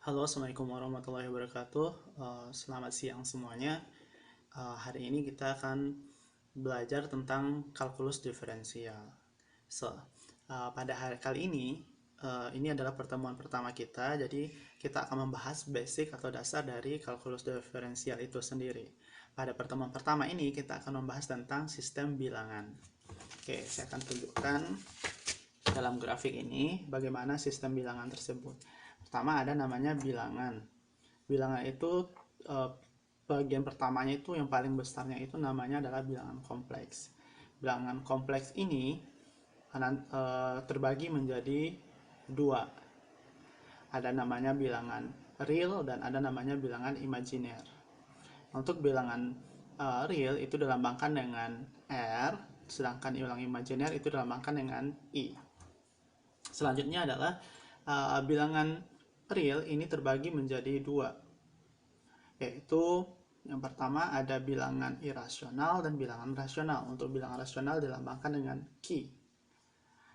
Halo, Assalamualaikum warahmatullahi wabarakatuh. Selamat siang semuanya. Hari ini kita akan belajar tentang kalkulus diferensial. Pada hari kali ini adalah pertemuan pertama kita, jadi kita akan membahas basic atau dasar dari kalkulus diferensial itu sendiri. Pada pertemuan pertama ini, kita akan membahas tentang sistem bilangan. Oke, saya akan tunjukkan dalam grafik ini bagaimana sistem bilangan tersebut. Pertama ada namanya bilangan. Bilangan itu bagian pertamanya itu yang paling besarnya itu namanya adalah bilangan kompleks. Bilangan kompleks ini terbagi menjadi dua. Ada namanya bilangan real dan ada namanya bilangan imajiner. Untuk bilangan real itu dilambangkan dengan R, sedangkan bilangan imajiner itu dilambangkan dengan I. Selanjutnya adalah bilangan real ini terbagi menjadi dua, yaitu yang pertama ada bilangan irasional dan bilangan rasional. Untuk bilangan rasional dilambangkan dengan Q.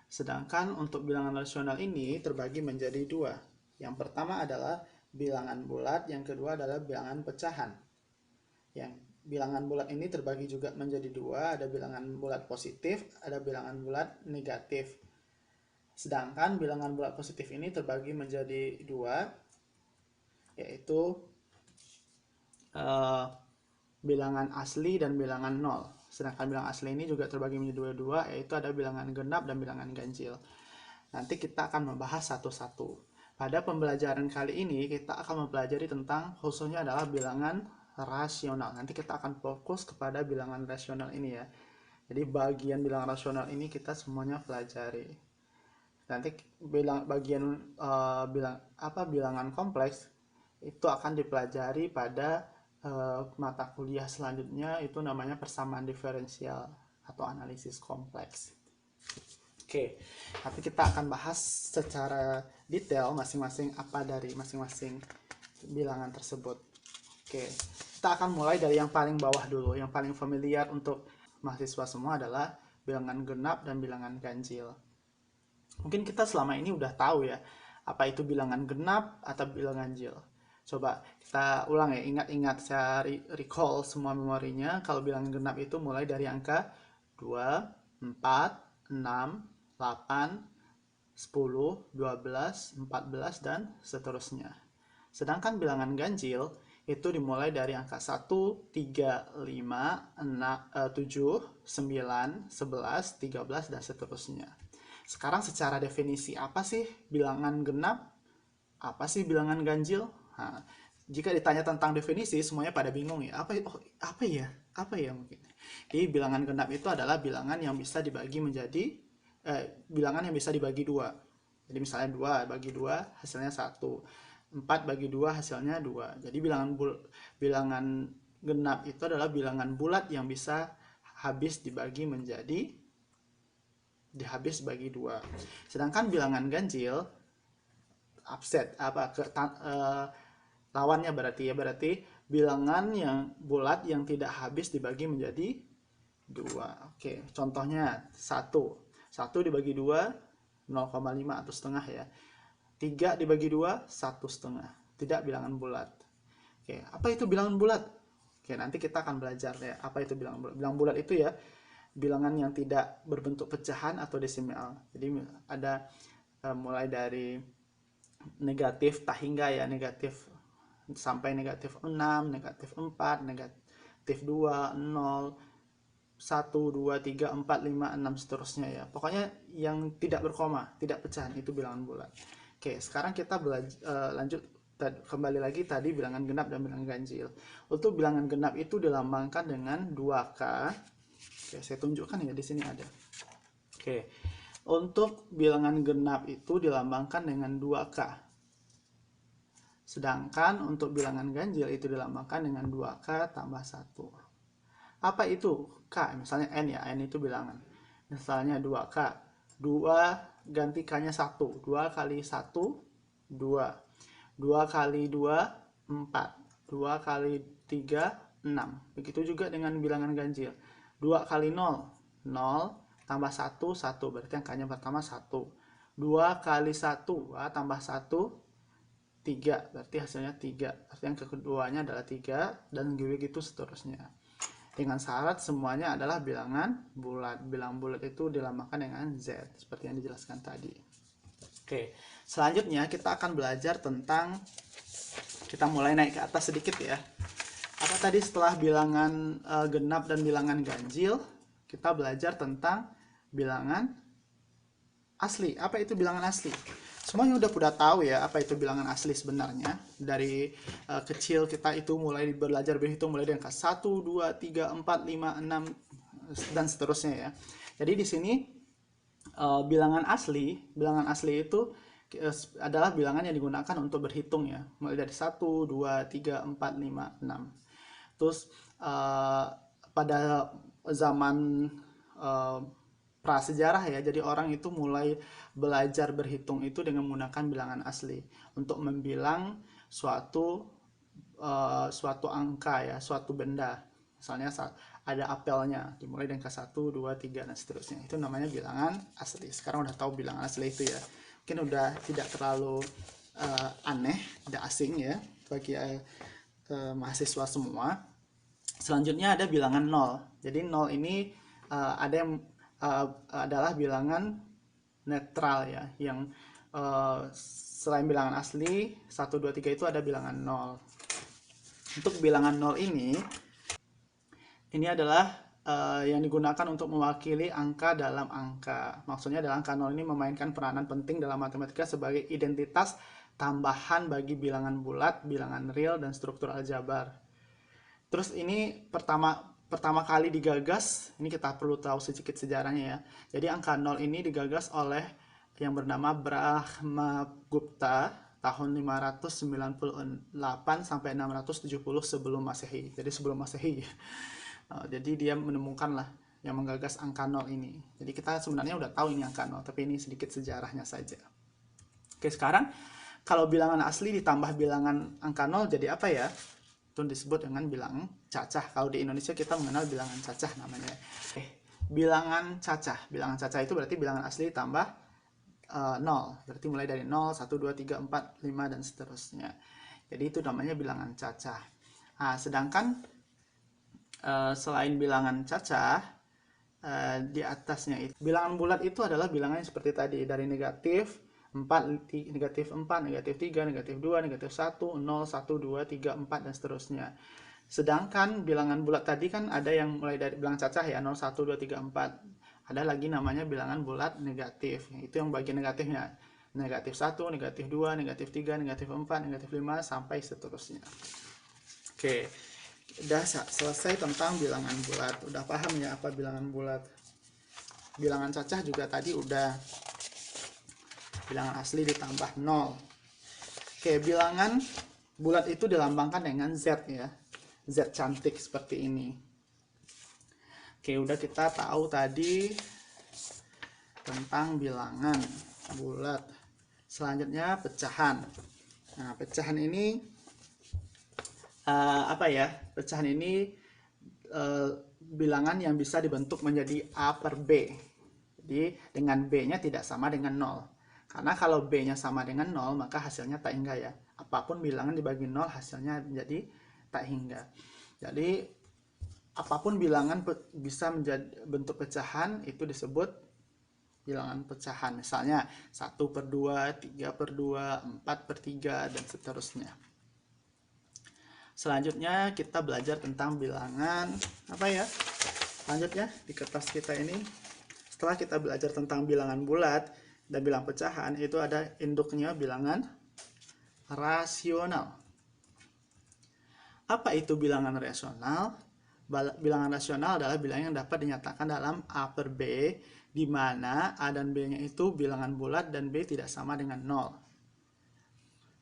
Sedangkan untuk bilangan rasional ini terbagi menjadi dua. Yang pertama adalah bilangan bulat, yang kedua adalah bilangan pecahan. Yang bilangan bulat ini terbagi juga menjadi dua, ada bilangan bulat positif, ada bilangan bulat negatif. Sedangkan bilangan bulat positif ini terbagi menjadi dua, yaitu bilangan asli dan bilangan nol. Sedangkan bilangan asli ini juga terbagi menjadi dua, yaitu ada bilangan genap dan bilangan ganjil. Nanti kita akan membahas satu-satu. Pada pembelajaran kali ini kita akan mempelajari tentang khususnya adalah bilangan rasional. Nanti kita akan fokus kepada bilangan rasional ini ya. Jadi bagian bilangan rasional ini kita semuanya pelajari. Nanti bilangan kompleks itu akan dipelajari pada mata kuliah selanjutnya, itu namanya persamaan diferensial atau analisis kompleks. Oke, tapi kita akan bahas secara detail masing-masing apa dari masing-masing bilangan tersebut. Oke, kita akan mulai dari yang paling bawah dulu. Yang paling familiar untuk mahasiswa semua adalah bilangan genap dan bilangan ganjil. Mungkin kita selama ini udah tahu ya, apa itu bilangan genap atau bilangan ganjil. Coba kita ulang ya, ingat-ingat, saya recall semua memorinya. Kalau bilangan genap itu mulai dari angka 2, 4, 6, 8, 10, 12, 14, dan seterusnya. Sedangkan bilangan ganjil itu dimulai dari angka 1, 3, 5, 6, 7, 9, 11, 13, dan seterusnya. Sekarang secara definisi, apa sih bilangan genap? Apa sih bilangan ganjil? Nah, jika ditanya tentang definisi, semuanya pada bingung ya. Apa ya? Apa ya mungkin? Jadi bilangan genap itu adalah bilangan yang bisa dibagi menjadi bilangan yang bisa dibagi dua. Jadi misalnya 2 bagi 2 hasilnya 1. 4 bagi 2 hasilnya 2. Jadi bilangan genap itu adalah bilangan bulat yang bisa habis dibagi bagi 2. Sedangkan bilangan ganjil lawannya berarti bilangan yang bulat yang tidak habis dibagi menjadi 2. Oke, contohnya 1 dibagi 2 0,5 atau setengah ya. 3 dibagi 2 1 setengah. Tidak bilangan bulat. Oke, apa itu bilangan bulat? Oke, nanti kita akan belajar ya apa itu bilangan bulat. Bilangan bulat itu ya bilangan yang tidak berbentuk pecahan atau desimal. Jadi ada mulai dari negatif tak hingga ya, negatif sampai negatif 6, negatif 4, negatif 2, 0, 1, 2, 3, 4, 5, 6 seterusnya ya. Pokoknya yang tidak berkoma, tidak pecahan, itu bilangan bulat. Oke, sekarang kita lanjut kembali lagi tadi bilangan genap dan bilangan ganjil. Untuk bilangan genap itu dilambangkan dengan 2K. Oke, saya tunjukkan ya, di sini ada. Oke. Untuk bilangan genap itu dilambangkan dengan 2K. Sedangkan untuk bilangan ganjil itu dilambangkan dengan 2K tambah 1. Apa itu K? Misalnya N ya, N itu bilangan. Misalnya 2K. 2 ganti K-nya 1. 2 kali 1, 2. 2 kali 2, 4. 2 kali 3, 6. Begitu juga dengan bilangan ganjil. 2 kali 0, 0. Tambah 1, 1. Berarti angkanya pertama 1. 2 kali 1, tambah 1, 3, berarti hasilnya 3. Berarti yang keduanya adalah 3 dan begitu seterusnya. Dengan syarat semuanya adalah bilangan bulat. Bilangan bulat itu dilambangkan dengan Z, seperti yang dijelaskan tadi. Oke, selanjutnya kita akan belajar tentang, kita mulai naik ke atas sedikit ya. Apa tadi setelah bilangan genap dan bilangan ganjil, kita belajar tentang bilangan asli. Apa itu bilangan asli? Semuanya udah tahu ya apa itu bilangan asli sebenarnya. Dari kecil kita itu mulai belajar berhitung mulai dari angka 1, 2, 3, 4, 5, 6 dan seterusnya ya. Jadi di sini bilangan asli itu adalah bilangan yang digunakan untuk berhitung ya. Mulai dari 1, 2, 3, 4, 5, 6. Terus pada zaman prasejarah ya, jadi orang itu mulai belajar berhitung itu dengan menggunakan bilangan asli untuk membilang suatu angka ya, suatu benda. Misalnya ada apelnya, dimulai dengan 1, 2, 3 dan seterusnya. Itu namanya bilangan asli. Sekarang udah tahu bilangan asli itu ya. Mungkin udah tidak terlalu aneh, tidak asing ya bagi mahasiswa semua. Selanjutnya ada bilangan 0. Jadi 0 ini ada yang adalah bilangan netral ya, yang selain bilangan asli 1, 2, 3 itu ada bilangan 0. Untuk bilangan 0 ini adalah yang digunakan untuk mewakili angka dalam angka. Maksudnya adalah angka 0 ini memainkan peranan penting dalam matematika sebagai identitas tambahan bagi bilangan bulat, bilangan real, dan struktur aljabar. Terus ini pertama kali digagas, ini kita perlu tahu sedikit sejarahnya ya. Jadi angka 0 ini digagas oleh yang bernama Brahmagupta tahun 598 sampai 670 sebelum Masehi. Jadi sebelum Masehi. Jadi dia menemukan lah yang menggagas angka 0 ini. Jadi kita sebenarnya udah tahu ini angka 0, tapi ini sedikit sejarahnya saja. Oke, sekarang kalau bilangan asli ditambah bilangan angka 0 jadi apa ya? Itu disebut dengan bilangan cacah. Kalau di Indonesia kita mengenal bilangan cacah namanya. Bilangan cacah. Bilangan cacah itu berarti bilangan asli tambah 0. Berarti mulai dari 0, 1, 2, 3, 4, 5 dan seterusnya. Jadi itu namanya bilangan cacah. Nah, sedangkan selain bilangan cacah, di atasnya itu bilangan bulat itu adalah bilangan yang seperti tadi, dari negatif 4, negatif 4, negatif 3, negatif 2, negatif 1, 0, 1, 2, 3, 4, dan seterusnya. Sedangkan bilangan bulat tadi kan ada yang mulai dari bilangan cacah ya, 0, 1, 2, 3, 4. Ada lagi namanya bilangan bulat negatif. Itu yang bagian negatifnya. Negatif 1, negatif 2, negatif 3, negatif 4, negatif 5, sampai seterusnya. Oke, udah selesai tentang bilangan bulat. Udah paham ya apa bilangan bulat. Bilangan cacah juga tadi udah. Bilangan asli ditambah 0. Oke, bilangan bulat itu dilambangkan dengan Z ya. Z cantik seperti ini. Oke, udah kita tahu tadi tentang bilangan bulat. Selanjutnya pecahan. Nah, pecahan ini apa ya? Pecahan ini bilangan yang bisa dibentuk menjadi A per B. Jadi dengan B-nya tidak sama dengan 0. Karena kalau B-nya sama dengan 0, maka hasilnya tak hingga ya. Apapun bilangan dibagi 0, hasilnya menjadi tak hingga. Jadi, apapun bilangan bisa menjadi bentuk pecahan, itu disebut bilangan pecahan. Misalnya, 1 per 2, 3 per 2, 4 per 3, dan seterusnya. Selanjutnya, kita belajar tentang bilangan, apa ya? Selanjutnya, di kertas kita ini, setelah kita belajar tentang bilangan bulat dan bilangan pecahan, itu ada induknya bilangan rasional. Apa itu bilangan rasional? Bilangan rasional adalah bilangan yang dapat dinyatakan dalam A per B, di mana A dan B-nya itu bilangan bulat dan B tidak sama dengan 0.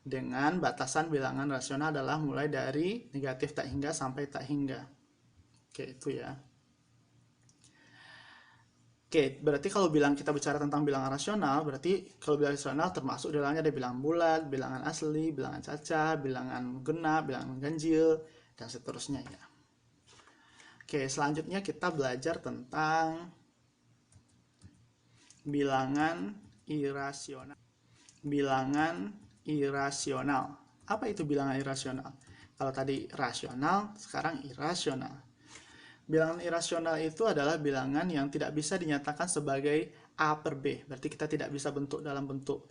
Dengan batasan bilangan rasional adalah mulai dari negatif tak hingga sampai tak hingga. Oke, itu ya. Oke, berarti kalau kita bicara tentang bilangan rasional, berarti kalau bilangan rasional termasuk di dalamnya ada bilangan bulat, bilangan asli, bilangan cacah, bilangan genap, bilangan ganjil, dan seterusnya ya. Oke, selanjutnya kita belajar tentang bilangan irasional. Bilangan irasional. Apa itu bilangan irasional? Kalau tadi rasional, sekarang irasional. Bilangan irasional itu adalah bilangan yang tidak bisa dinyatakan sebagai A per B. Berarti kita tidak bisa bentuk dalam bentuk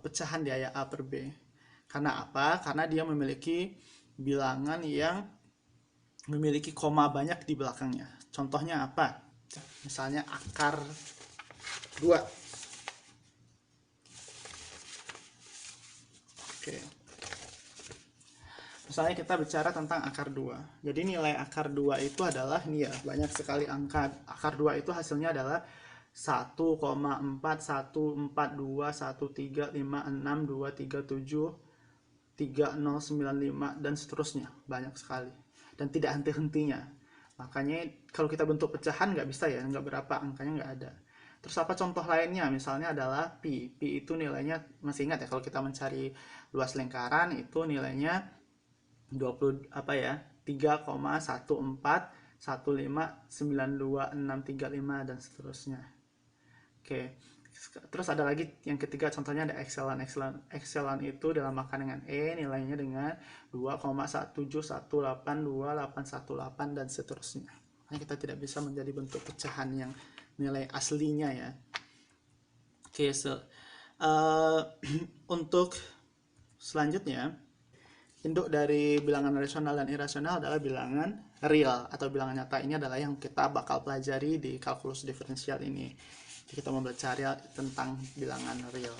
pecahan dia ya A per B. Karena apa? Karena dia memiliki bilangan yang memiliki koma banyak di belakangnya. Contohnya apa? Misalnya akar 2. Oke. Misalnya kita bicara tentang akar 2. Jadi nilai akar 2 itu adalah ini ya, banyak sekali angka. Akar 2 itu hasilnya adalah 1,4114535623373095 dan seterusnya, banyak sekali dan tidak henti-hentinya. Makanya kalau kita bentuk pecahan nggak bisa ya, nggak berapa angkanya, nggak ada. Terus apa contoh lainnya? Misalnya adalah pi. Pi itu nilainya, masih ingat ya, kalau kita mencari luas lingkaran itu nilainya 20 apa ya, 3,14159265 dan seterusnya. Oke. Terus ada lagi yang ketiga, contohnya ada epsilon. Epsilon itu dalam makan dengan E, nilainya dengan 2,171828818 dan seterusnya. Makanya kita tidak bisa menjadi bentuk pecahan yang nilai aslinya ya. Oke, untuk selanjutnya, induk dari bilangan rasional dan irasional adalah bilangan real atau bilangan nyata. Ini adalah yang kita bakal pelajari di kalkulus diferensial ini. Jadi kita mau belajar tentang bilangan real.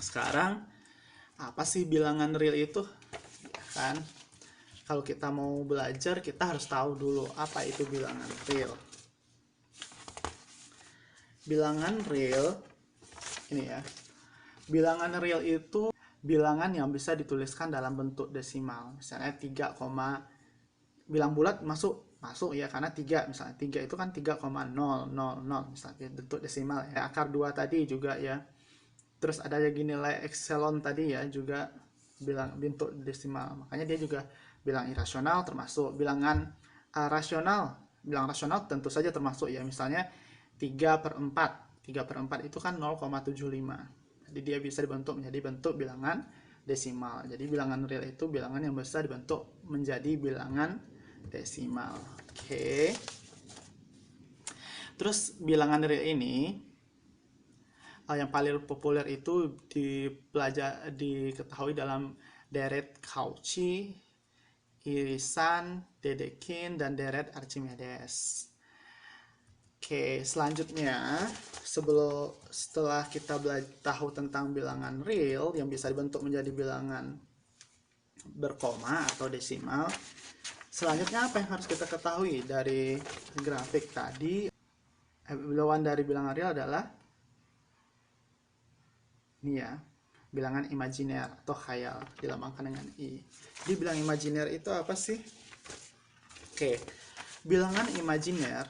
Sekarang, apa sih bilangan real itu? Kan, kalau kita mau belajar, kita harus tahu dulu apa itu bilangan real. Bilangan real, ini ya. Bilangan real itu bilangan yang bisa dituliskan dalam bentuk desimal. Misalnya 3, bilang bulat masuk ya, karena 3 misalnya 3 itu kan 3,000 misalnya bentuk desimal ya. Akar 2 tadi juga ya. Terus ada lagi nilai epsilon tadi ya, juga bilang bentuk desimal. Makanya dia juga bilang irasional termasuk. Bilangan rasional, bilang rasional tentu saja termasuk ya. Misalnya 3/4 itu kan 0,75. Jadi dia bisa dibentuk menjadi bentuk bilangan desimal. Jadi bilangan real itu bilangan yang bisa dibentuk menjadi bilangan desimal. Oke. Terus bilangan real ini yang paling populer itu diketahui dalam deret Cauchy, irisan, Dedekind, dan deret Archimedes. Oke, selanjutnya setelah kita tahu tentang bilangan real yang bisa dibentuk menjadi bilangan berkoma atau desimal, selanjutnya apa yang harus kita ketahui dari grafik tadi? Lawan dari bilangan real adalah ini ya, bilangan imajiner atau khayal, dilambangkan dengan I. Jadi bilangan imajiner itu apa sih? Oke, bilangan imajiner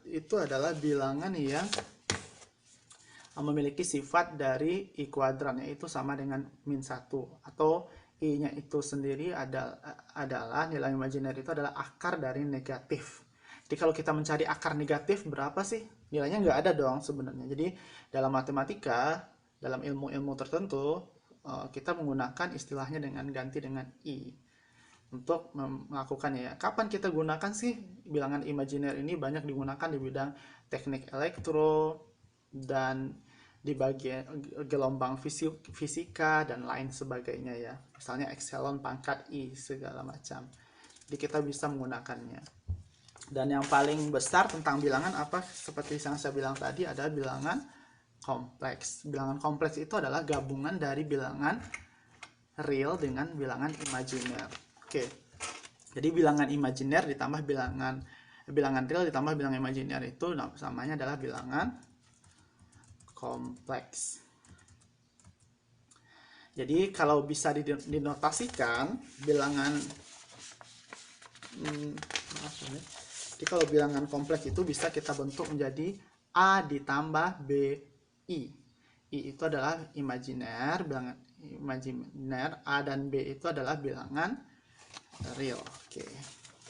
itu adalah bilangan yang memiliki sifat dari I kuadran, yaitu sama dengan -1, atau I-nya itu sendiri adalah nilai imajiner itu adalah akar dari negatif. Jadi kalau kita mencari akar negatif berapa sih? Nilainya nggak ada dong sebenarnya. Jadi dalam matematika, dalam ilmu-ilmu tertentu, kita menggunakan istilahnya dengan ganti dengan I untuk melakukannya ya. Kapan kita gunakan sih bilangan imajiner ini? Banyak digunakan di bidang teknik elektro dan di bagian gelombang fisika dan lain sebagainya ya. Misalnya epsilon pangkat I segala macam. Jadi kita bisa menggunakannya. Dan yang paling besar tentang bilangan apa? Seperti yang saya bilang tadi, ada bilangan kompleks. Bilangan kompleks itu adalah gabungan dari bilangan real dengan bilangan imajiner. Oke, jadi bilangan imajiner ditambah bilangan real ditambah bilangan imajiner itu namanya adalah bilangan kompleks. Jadi kalau bisa dinotasikan bilangan jadi kalau bilangan kompleks itu bisa kita bentuk menjadi A ditambah BI. I itu adalah imajiner, bilangan imajiner. A dan B itu adalah bilangan real. Oke,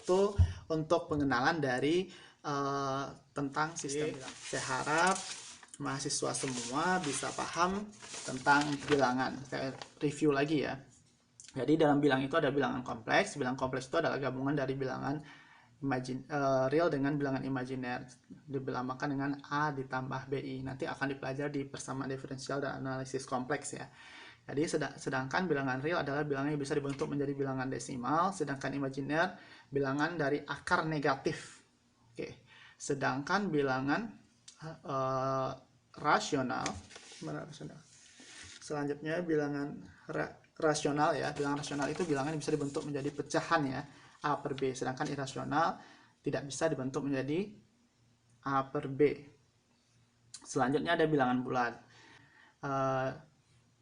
itu untuk pengenalan dari tentang sistem bilangan. Saya harap mahasiswa semua bisa paham tentang bilangan. Saya review lagi ya. Jadi dalam bilang itu ada bilangan kompleks. Bilangan kompleks itu adalah gabungan dari bilangan real dengan bilangan imajiner, dilambangkan dengan A ditambah BI. Nanti akan dipelajari di persamaan diferensial dan analisis kompleks ya. Jadi sedangkan bilangan real adalah bilangan yang bisa dibentuk menjadi bilangan desimal, sedangkan imajiner bilangan dari akar negatif. Oke. Sedangkan bilangan rasional, selanjutnya bilangan rasional ya. Bilangan rasional itu bilangan yang bisa dibentuk menjadi pecahan ya, A per B. Sedangkan irasional tidak bisa dibentuk menjadi A per B. Selanjutnya ada bilangan bulat.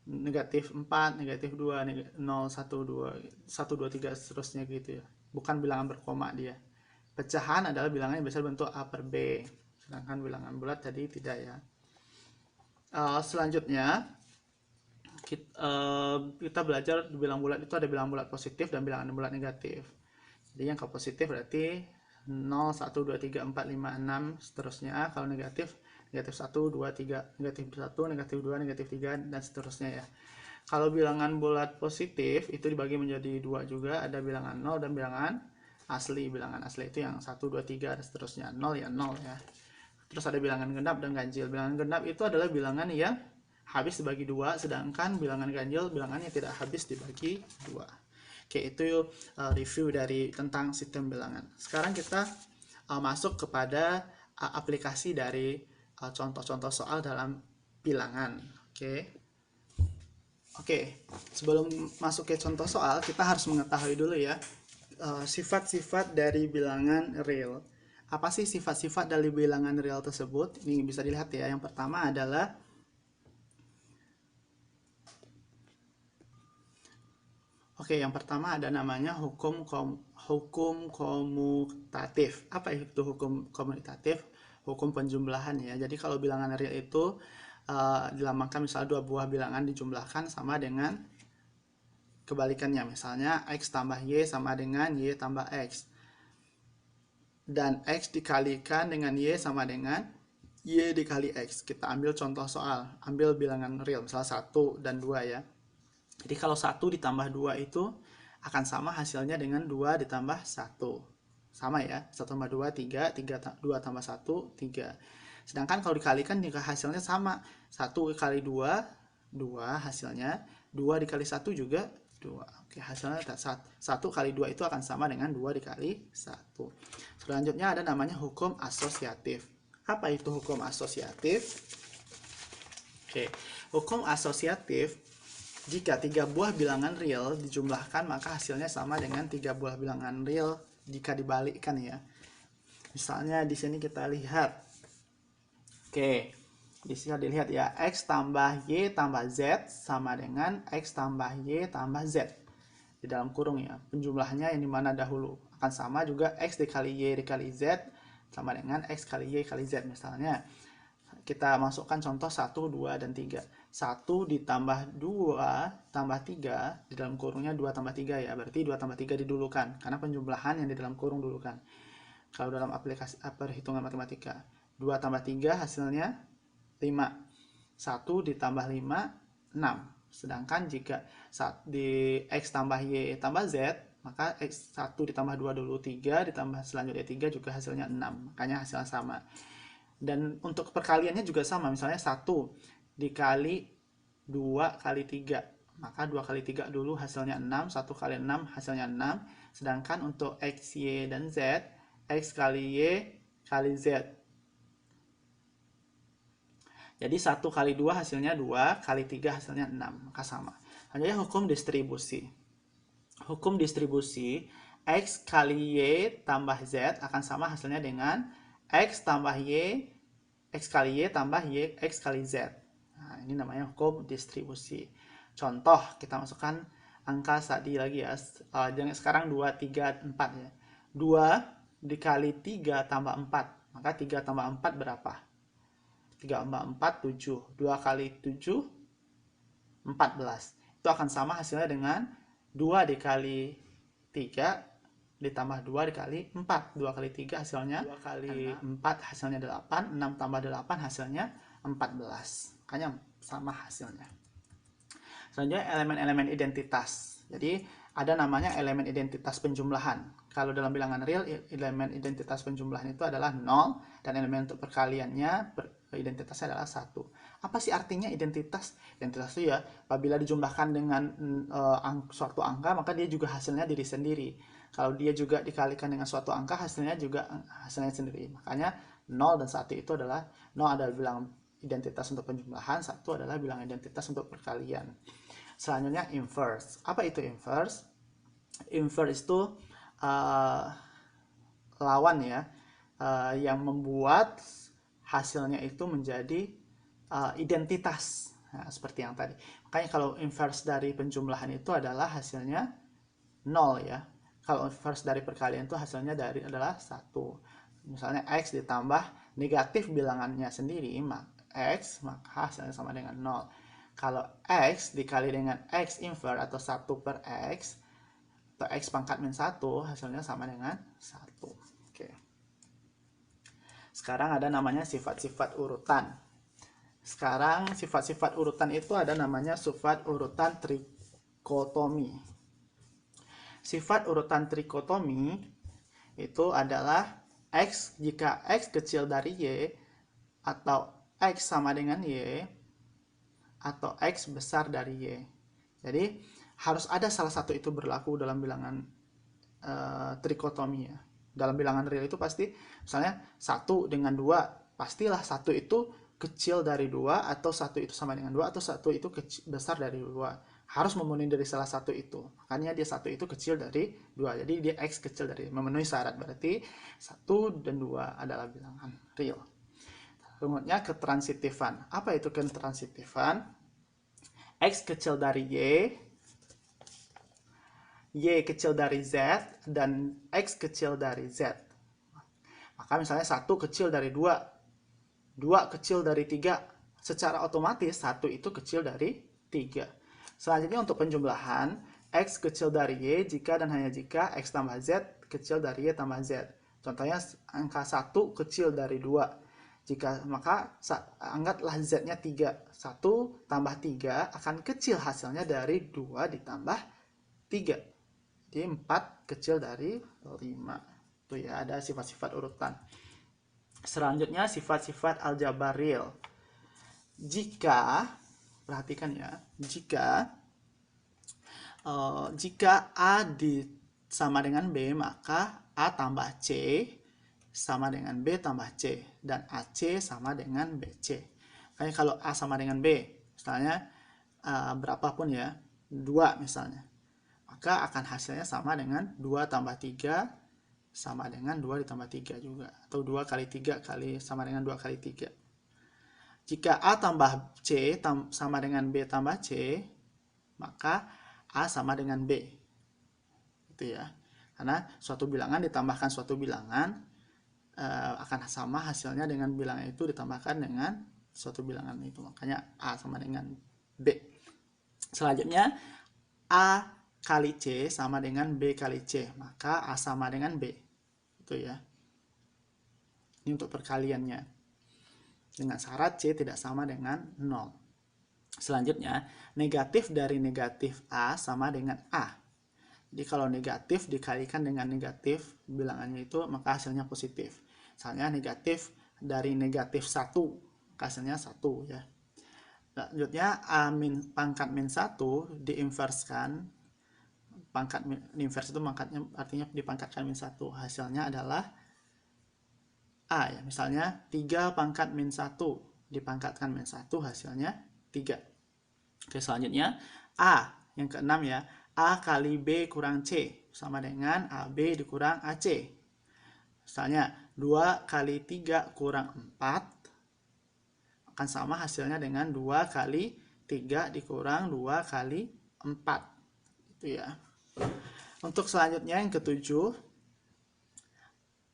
Negatif 4, negatif 2, 0, 1, 2, 1, 2, 3, seterusnya gitu ya. Bukan bilangan berkoma dia. Pecahan adalah bilangan yang bisa dibentuk A per B. Sedangkan bilangan bulat tadi tidak ya. Selanjutnya kita belajar di bilangan bulat itu ada bilangan bulat positif dan bilangan bulat negatif. Jadi yang ke positif berarti 0, 1, 2, 3, 4, 5, 6 seterusnya. Kalau negatif 1, 2, 3, negatif 1, negatif 2, negatif 3 dan seterusnya ya. Kalau bilangan bulat positif itu dibagi menjadi dua juga, ada bilangan 0 dan bilangan asli. Bilangan asli itu yang 1, 2, 3 dan seterusnya. 0 ya 0 ya. Terus ada bilangan genap dan ganjil. Bilangan genap itu adalah bilangan yang habis dibagi dua, sedangkan bilangan ganjil bilangannya tidak habis dibagi dua. Oke, itu review dari tentang sistem bilangan. Sekarang kita masuk kepada aplikasi dari contoh-contoh soal dalam bilangan. Oke, sebelum masuk ke contoh soal, kita harus mengetahui dulu ya sifat-sifat dari bilangan real. Apa sih sifat-sifat dari bilangan real tersebut? Ini bisa dilihat ya. Yang pertama adalah yang pertama ada namanya hukum komutatif. Apa itu hukum komutatif? Hukum penjumlahan ya. Jadi kalau bilangan real itu dilambangkan misalnya dua buah bilangan dijumlahkan sama dengan kebalikannya. Misalnya X tambah Y sama dengan Y tambah X. Dan X dikalikan dengan Y sama dengan Y dikali X. Kita ambil contoh soal. Ambil bilangan real, misalnya 1 dan 2 ya. Jadi kalau 1 ditambah 2 itu akan sama hasilnya dengan 2 ditambah 1. Sama ya, 1 tambah 2, 3, 2 tambah 1, 3. Sedangkan kalau dikalikan juga hasilnya sama. 1 kali 2, 2 hasilnya. 2 dikali 1 juga 2. Oke, hasilnya 1 kali 2 itu akan sama dengan 2 dikali 1. Selanjutnya ada namanya hukum asosiatif. Apa itu hukum asosiatif? Oke, hukum asosiatif, jika 3 buah bilangan real dijumlahkan maka hasilnya sama dengan 3 buah bilangan real jika dibalikkan ya. Misalnya di sini kita lihat. Oke, di sini dilihat ya, X tambah Y tambah Z sama dengan X tambah Y tambah Z. Di dalam kurung ya. Penjumlahannya yang dimana dahulu akan sama juga X dikali Y dikali Z sama dengan X kali Y kali Z. Misalnya kita masukkan contoh 1, 2, dan 3. 1 ditambah 2 tambah 3, di dalam kurungnya 2 tambah 3 ya. Berarti 2 tambah 3 didulukan, karena penjumlahan yang di dalam kurung dulukan. Kalau dalam aplikasi perhitungan matematika, 2 tambah 3 hasilnya 5. 1 ditambah 5, 6. Sedangkan jika di X tambah Y tambah Z, maka X 1 ditambah 2 dulu 3, ditambah selanjutnya 3 juga hasilnya 6. Makanya hasilnya sama. Dan untuk perkaliannya juga sama, misalnya 1 dikali 2 kali 3, maka 2 kali 3 dulu hasilnya 6, 1 kali 6 hasilnya 6. Sedangkan untuk X, Y, dan Z, X kali Y kali Z. Jadi 1 kali 2 hasilnya 2, kali 3 hasilnya 6, maka sama. Selanjutnya hukum distribusi. Hukum distribusi, X kali Y tambah Z akan sama hasilnya dengan X tambah Y, X kali Y tambah Y, X kali Z. Nah, ini namanya hukum distribusi. Contoh, kita masukkan angka tadi lagi ya. Sekarang 2, 3, 4 ya. 2 dikali 3 tambah 4. Maka 3 tambah 4 berapa? 3 tambah 4, 7. 2 kali 7, 14. Itu akan sama hasilnya dengan 2 dikali 3 ditambah 2 dikali 4. 2 kali 3 hasilnya 2 kali 4 hasilnya 8. 6 tambah 8 hasilnya 14. Makanya sama hasilnya. Selanjutnya elemen-elemen identitas. Jadi ada namanya elemen identitas penjumlahan. Kalau dalam bilangan real, elemen identitas penjumlahan itu adalah 0, dan elemen untuk perkaliannya identitasnya adalah 1. Apa sih artinya identitas? Identitas itu ya, apabila dijumlahkan dengan suatu angka, maka dia juga hasilnya diri sendiri. Kalau dia juga dikalikan dengan suatu angka, hasilnya juga hasilnya sendiri. Makanya 0 dan 1 itu adalah, 0 adalah bilangan identitas untuk penjumlahan, 1 adalah bilangan identitas untuk perkalian. Selanjutnya inverse. Apa itu inverse? Inverse itu lawan ya, yang membuat hasilnya itu menjadi identitas. Nah, seperti yang tadi. Makanya kalau inverse dari penjumlahan itu adalah hasilnya 0 ya. Kalau inverse dari perkalian itu hasilnya adalah 1. Misalnya X ditambah negatif bilangannya sendiri, X, maka hasilnya sama dengan 0. Kalau X dikali dengan X inverse atau 1 per X, atau X pangkat min 1, hasilnya sama dengan 1. Oke. Sekarang ada namanya sifat-sifat urutan. Sekarang sifat-sifat urutan itu ada namanya sifat urutan trikotomi. Sifat urutan trikotomi itu adalah X jika X kecil dari Y, atau X sama dengan Y, atau X besar dari Y. Jadi harus ada salah satu itu berlaku dalam bilangan trikotomi ya. Dalam bilangan real itu pasti, misalnya 1 dengan 2, pastilah 1 itu kecil dari 2, atau 1 itu sama dengan 2, atau 1 itu besar dari 2. Harus memenuhi dari salah satu itu. Makanya dia 1 itu kecil dari 2. Jadi dia X kecil dari, memenuhi syarat. Berarti 1 dan 2 adalah bilangan real. Kemudian ketransitifan. Apa itu ketransitifan? X kecil dari Y kecil dari Z, dan X kecil dari Z. Maka misalnya 1 kecil dari 2, 2 kecil dari 3, secara otomatis 1 itu kecil dari 3. Selanjutnya untuk penjumlahan, X kecil dari Y jika dan hanya jika X tambah Z kecil dari Y tambah Z. Contohnya angka 1 kecil dari 2. Jika, maka anggaplah Z-nya 3. 1 tambah 3 akan kecil hasilnya dari 2 ditambah 3. Jadi 4 kecil dari 5. Itu ya, ada sifat-sifat urutan. Selanjutnya sifat-sifat aljabar real. Jika, perhatikan ya, jika A sama dengan B, maka A tambah C sama dengan B tambah C, dan AC sama dengan BC. Kayak kalau A sama dengan B, misalnya berapapun ya, 2 misalnya, maka akan hasilnya sama dengan 2 tambah 3 sama dengan 2 ditambah 3 juga, atau 2 kali 3 kali sama dengan 2 kali 3. Jika A tambah C sama dengan B tambah C, maka A sama dengan B. Itu ya. Karena suatu bilangan ditambahkan suatu bilangan akan sama hasilnya dengan bilangan itu ditambahkan dengan suatu bilangan itu. Makanya A sama dengan B. Selanjutnya A kali C sama dengan B kali C, maka A sama dengan B. Itu ya. Ini untuk perkaliannya. Dengan syarat C tidak sama dengan 0. Selanjutnya, negatif dari negatif A sama dengan A. Jadi kalau negatif dikalikan dengan negatif bilangannya itu, maka hasilnya positif. Misalnya negatif dari negatif 1, hasilnya 1 ya. Selanjutnya A pangkat min 1 diinverskan. Pangkat inverse itu pangkatnya artinya dipangkatkan min 1. Hasilnya adalah A ya. Misalnya 3 pangkat min 1 dipangkatkan min 1, hasilnya 3. Oke, selanjutnya A yang keenam ya. A kali B kurang C sama dengan AB dikurang AC. Misalnya 2 kali 3 kurang 4 akan sama hasilnya dengan 2 kali 3 dikurang 2 kali 4. Itu ya. Untuk selanjutnya yang ketujuh,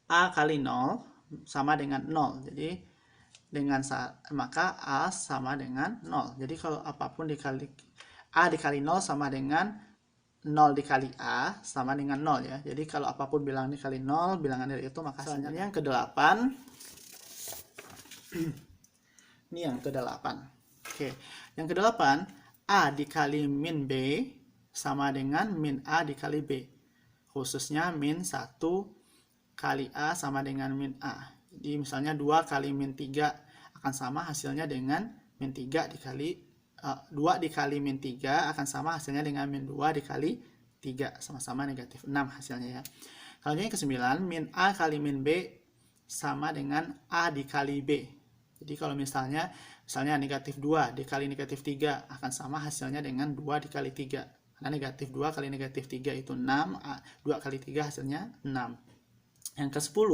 A kali 0 sama dengan 0. Jadi maka A sama dengan 0. Jadi kalau apapun dikali A dikali 0 sama dengan 0 dikali A sama dengan 0 ya. Jadi kalau apapun bilangan dikali 0, bilangan dari itu maka hasilnya yang ke-8. Ini yang ke-8. Oke, yang ke-8, A dikali min B sama dengan min A dikali B. Khususnya min 1 kali A sama dengan min A. Jadi misalnya 2 kali min 3 akan sama hasilnya dengan min 3 dikali 2 dikali min 3 akan sama hasilnya dengan min 2 dikali 3. Sama-sama negatif 6 hasilnya ya. Kalau yang ke-9, min A kali min B sama dengan A dikali B. Jadi kalau misalnya negatif 2 dikali negatif 3 akan sama hasilnya dengan 2 dikali 3. Karena negatif 2 kali negatif 3 itu 6, 2 kali 3 hasilnya 6. Yang ke-10,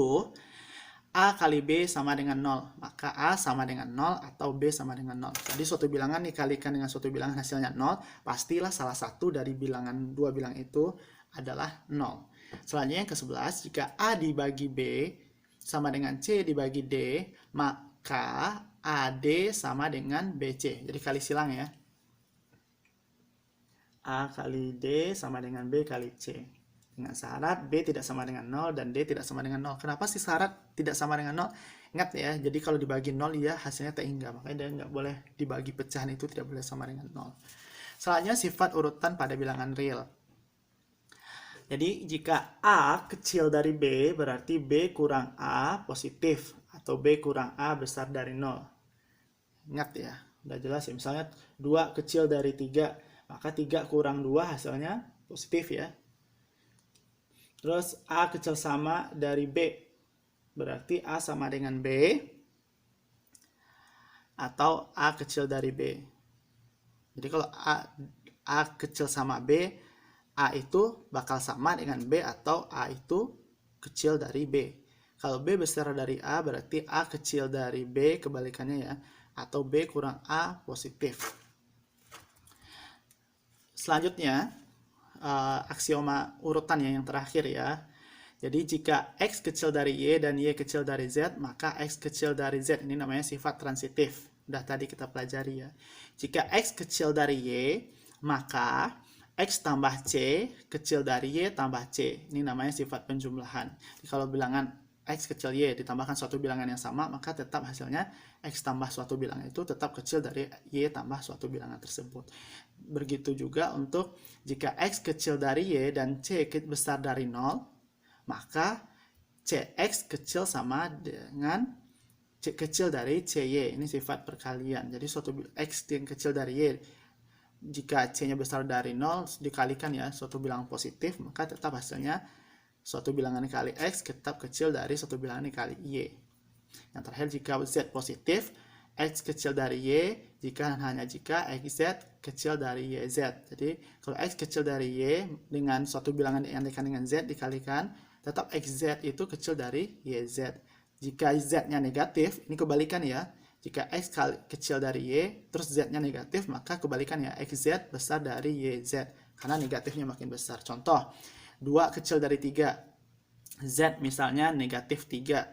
A kali B sama dengan 0. Maka A sama dengan 0 atau B sama dengan 0. Jadi suatu bilangan dikalikan dengan suatu bilangan hasilnya 0, pastilah salah satu dari bilangan dua bilang itu adalah 0. Selanjutnya yang ke-11, jika A dibagi B sama dengan C dibagi D, maka AD sama dengan BC. Jadi kali silang ya. A kali D sama dengan B kali C. Dengan syarat B tidak sama dengan 0 dan D tidak sama dengan 0. Kenapa sih syarat tidak sama dengan 0? Ingat ya, jadi kalau dibagi 0 ya hasilnya terhingga. Makanya dia nggak boleh dibagi pecahan itu tidak boleh sama dengan 0. Selanjutnya sifat urutan pada bilangan real. Jadi jika A kecil dari B berarti B kurang A positif atau B kurang A besar dari 0. Ingat ya, udah jelas ya. Misalnya 2 kecil dari 3, maka 3 kurang 2 hasilnya positif ya. Terus A kecil sama dari B, berarti A sama dengan B, atau A kecil dari B. Jadi kalau A kecil sama B, A itu bakal sama dengan B atau A itu kecil dari B. Kalau B besar dari A, berarti A kecil dari B, kebalikannya ya, atau B kurang A positif. Selanjutnya, aksioma urutan yang terakhir ya. Jadi jika X kecil dari Y dan Y kecil dari Z, maka X kecil dari Z ini namanya sifat transitif. Udah tadi kita pelajari ya. Jika X kecil dari Y, maka X tambah C kecil dari Y tambah C. Ini namanya sifat penjumlahan. Jadi kalau bilangan X kecil Y ditambahkan suatu bilangan yang sama, maka tetap hasilnya X tambah suatu bilangan itu tetap kecil dari Y tambah suatu bilangan tersebut. Begitu juga untuk jika X kecil dari Y dan C besar dari 0, maka CX kecil sama dengan C kecil dari CY. Ini sifat perkalian. Jadi suatu X yang kecil dari Y, jika C-nya besar dari 0 dikalikan ya suatu bilangan positif, maka tetap hasilnya suatu bilangan dikali X tetap kecil dari suatu bilangan dikali Y. Yang terakhir, jika Z positif, X kecil dari Y, hanya jika XZ kecil dari YZ. Jadi kalau X kecil dari Y dengan suatu bilangan yang dengan Z dikalikan, tetap XZ itu kecil dari YZ. Jika Z-nya negatif, ini kebalikan ya. Jika X kecil dari Y, terus Z-nya negatif, maka kebalikan ya, XZ besar dari YZ. Karena negatifnya makin besar. Contoh, 2 kecil dari 3. Z misalnya negatif 3.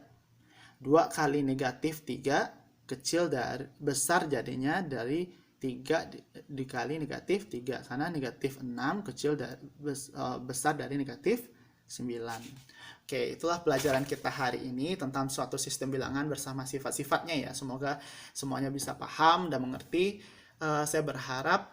2 kali negatif 3, kecil dari besar jadinya dari 3 dikali negatif 3. Karena negatif 6 kecil dari besar dari negatif 9. Oke, itulah pelajaran kita hari ini tentang suatu sistem bilangan bersama sifat-sifatnya ya. Semoga semuanya bisa paham dan mengerti. Saya berharap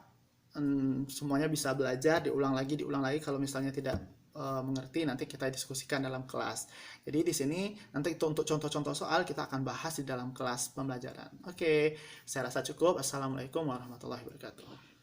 semuanya bisa belajar, diulang lagi. Kalau misalnya tidak mengerti, nanti kita diskusikan dalam kelas. Jadi di sini nanti itu untuk contoh-contoh soal kita akan bahas di dalam kelas pembelajaran. Oke, saya rasa cukup. Assalamualaikum warahmatullahi wabarakatuh.